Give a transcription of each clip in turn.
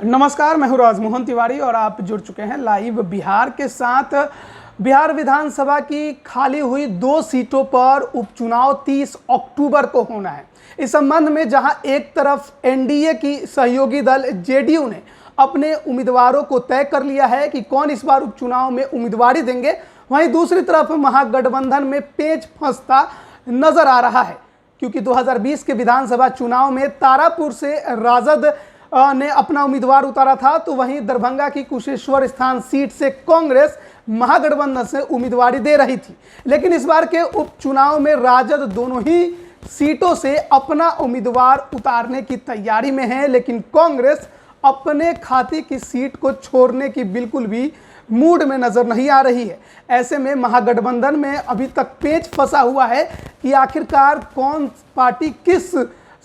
नमस्कार, मैं हूं राजमोहन तिवारी और आप जुड़ चुके हैं लाइव बिहार के साथ। बिहार विधानसभा की खाली हुई 2 सीटों पर उपचुनाव 30 अक्टूबर को होना है। इस संबंध में जहां एक तरफ एनडीए की सहयोगी दल जेडीयू ने अपने उम्मीदवारों को तय कर लिया है कि कौन इस बार उपचुनाव में उम्मीदवारी देंगे, वहीं दूसरी तरफ महागठबंधन में पेच फंसता नजर आ रहा है, क्योंकि 2020 के विधानसभा चुनाव में तारापुर से राजद ने अपना उम्मीदवार उतारा था, तो वहीं दरभंगा की कुशेश्वर स्थान सीट से कांग्रेस महागठबंधन से उम्मीदवारी दे रही थी। लेकिन इस बार के उपचुनाव में राजद दोनों ही सीटों से अपना उम्मीदवार उतारने की तैयारी में है, लेकिन कांग्रेस अपने खाते की सीट को छोड़ने की बिल्कुल भी मूड में नजर नहीं आ रही है। ऐसे में महागठबंधन में अभी तक पेच फंसा हुआ है कि आखिरकार कौन पार्टी किस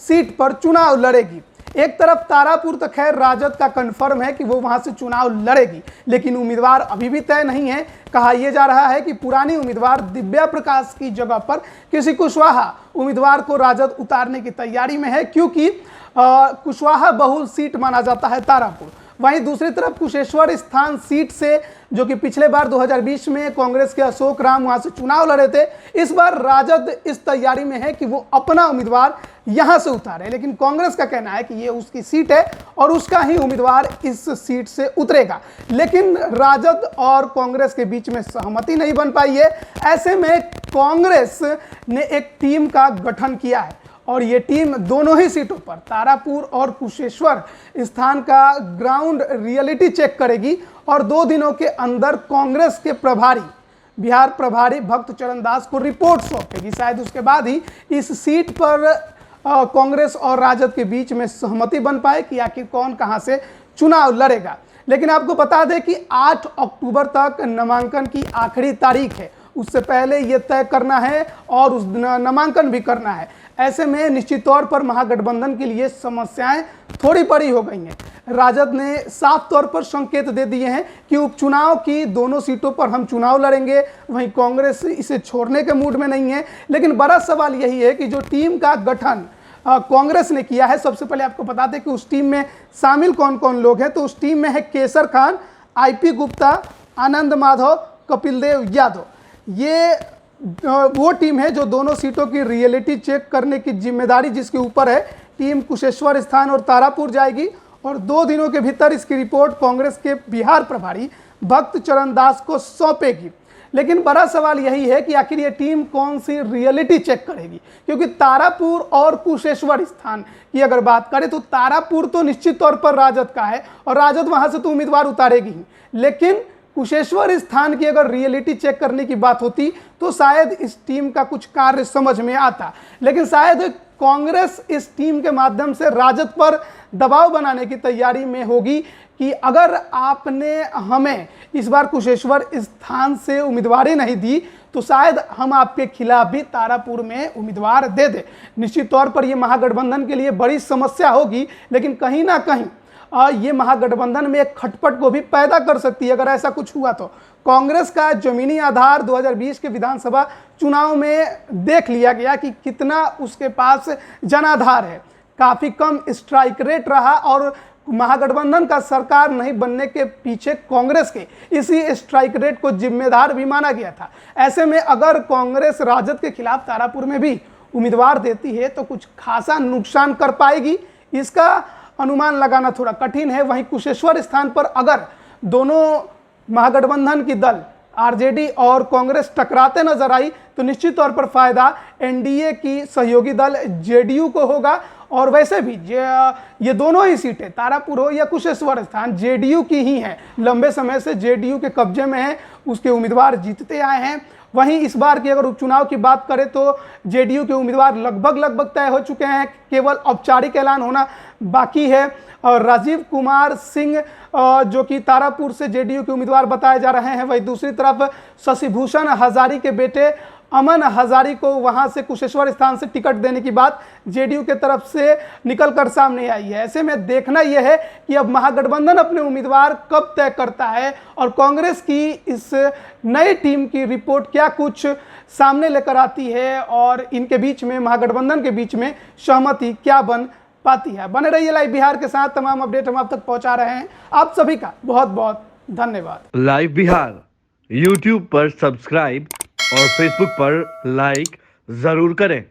सीट पर चुनाव लड़ेगी। एक तरफ तारापुर तो खैर राजद का कंफर्म है कि वो वहां से चुनाव लड़ेगी, लेकिन उम्मीदवार अभी भी तय नहीं है। कहा यह जा रहा है कि पुरानी उम्मीदवार दिव्या प्रकाश की जगह पर किसी कुशवाहा उम्मीदवार को राजद उतारने की तैयारी में है, क्योंकि कुशवाहा बहुल सीट माना जाता है तारापुर। वहीं दूसरी तरफ कुशेश्वर स्थान सीट से, जो कि पिछले बार 2020 में कांग्रेस के अशोक राम वहां से चुनाव लड़े थे, इस बार राजद इस तैयारी में है कि वो अपना उम्मीदवार यहां से उतारे। लेकिन कांग्रेस का कहना है कि ये उसकी सीट है और उसका ही उम्मीदवार इस सीट से उतरेगा। लेकिन राजद और कांग्रेस के बीच में सहमति नहीं बन पाई है। ऐसे में कांग्रेस ने एक टीम का गठन किया है और ये टीम दोनों ही सीटों पर तारापुर और कुशेश्वर स्थान का ग्राउंड रियलिटी चेक करेगी और 2 दिनों के अंदर कांग्रेस के प्रभारी, बिहार प्रभारी भक्त चरण दास को रिपोर्ट सौंपेगी। शायद उसके बाद ही इस सीट पर कांग्रेस और राजद के बीच में सहमति बन पाए कि आखिर कौन कहां से चुनाव लड़ेगा। लेकिन आपको बता दें कि 8 अक्टूबर तक नामांकन की आखिरी तारीख है। उससे पहले ये तय करना है और उस नामांकन भी करना है। ऐसे में निश्चित तौर पर महागठबंधन के लिए समस्याएं थोड़ी बड़ी हो गई हैं। राजद ने साफ तौर पर संकेत दे दिए हैं कि उपचुनाव की दोनों सीटों पर हम चुनाव लड़ेंगे, वहीं कांग्रेस इसे छोड़ने के मूड में नहीं है। लेकिन बड़ा सवाल यही है कि जो टीम का गठन कांग्रेस ने किया है, सबसे पहले आपको बता दें कि उस टीम में शामिल कौन कौन लोग हैं। तो उस टीम में है केसर खान, IP गुप्ता, आनंद माधव, कपिल देव यादव। ये वो टीम है जो दोनों सीटों की रियलिटी चेक करने की जिम्मेदारी जिसके ऊपर है। टीम कुशेश्वर स्थान और तारापुर जाएगी और 2 दिनों के भीतर इसकी रिपोर्ट कांग्रेस के बिहार प्रभारी भक्त चरण दास को सौंपेगी। लेकिन बड़ा सवाल यही है कि आखिर ये टीम कौन सी रियलिटी चेक करेगी, क्योंकि तारापुर और कुशेश्वर स्थान की अगर बात करें तो तारापुर तो निश्चित तौर पर राजद का है और राजद वहां से तो उम्मीदवार उतारेगी ही। लेकिन कुशेश्वर स्थान की अगर रियलिटी चेक करने की बात होती तो शायद इस टीम का कुछ कार्य समझ में आता। लेकिन शायद कांग्रेस इस टीम के माध्यम से राजद पर दबाव बनाने की तैयारी में होगी कि अगर आपने हमें इस बार कुशेश्वर स्थान से उम्मीदवारी नहीं दी तो शायद हम आपके खिलाफ भी तारापुर में उम्मीदवार दे दें। निश्चित तौर पर यह महागठबंधन के लिए बड़ी समस्या होगी, लेकिन कहीं ना कहीं ये महागठबंधन में एक खटपट को भी पैदा कर सकती है अगर ऐसा कुछ हुआ तो। कांग्रेस का जमीनी आधार 2020 के विधानसभा चुनाव में देख लिया गया कि कितना उसके पास जनाधार है। काफ़ी कम स्ट्राइक रेट रहा और महागठबंधन का सरकार नहीं बनने के पीछे कांग्रेस के इसी स्ट्राइक रेट को जिम्मेदार भी माना गया था। ऐसे में अगर कांग्रेस राजद के खिलाफ तारापुर में भी उम्मीदवार देती है तो कुछ खासा नुकसान कर पाएगी, इसका अनुमान लगाना थोड़ा कठिन है। वहीं कुशेश्वर स्थान पर अगर दोनों महागठबंधन की दल आरजेडी और कांग्रेस टकराते नजर आई तो निश्चित तौर पर फायदा एनडीए की सहयोगी दल जेडीयू को होगा। और वैसे भी ये दोनों ही सीटें तारापुर हो या कुशेश्वर स्थान जेडीयू की ही हैं, लंबे समय से जेडीयू के कब्जे में है, उसके उम्मीदवार जीतते आए हैं। वहीं इस बार की अगर उपचुनाव की बात करें तो जेडीयू के उम्मीदवार लगभग तय हो चुके हैं, केवल औपचारिक ऐलान होना बाकी है। और राजीव कुमार सिंह जो कि तारापुर से जेडीयू के उम्मीदवार बताए जा रहे हैं। वहीं दूसरी तरफ शशिभूषण हजारी के बेटे अमन हजारी को वहां से कुशेश्वर स्थान से टिकट देने की बात जेडीयू के तरफ से निकलकर सामने आई है। ऐसे में देखना यह है कि अब महागठबंधन अपने उम्मीदवार कब तय करता है और कांग्रेस की इस नई टीम की रिपोर्ट क्या कुछ सामने लेकर आती है और इनके बीच में, महागठबंधन के बीच में सहमति क्या बन पाती है। बने रहिए लाइव बिहार के साथ, तमाम अपडेट हम आप तक पहुंचा रहे हैं। आप सभी का बहुत बहुत धन्यवाद। लाइव बिहार यूट्यूब पर सब्सक्राइब और फेसबुक पर लाइक जरूर करें।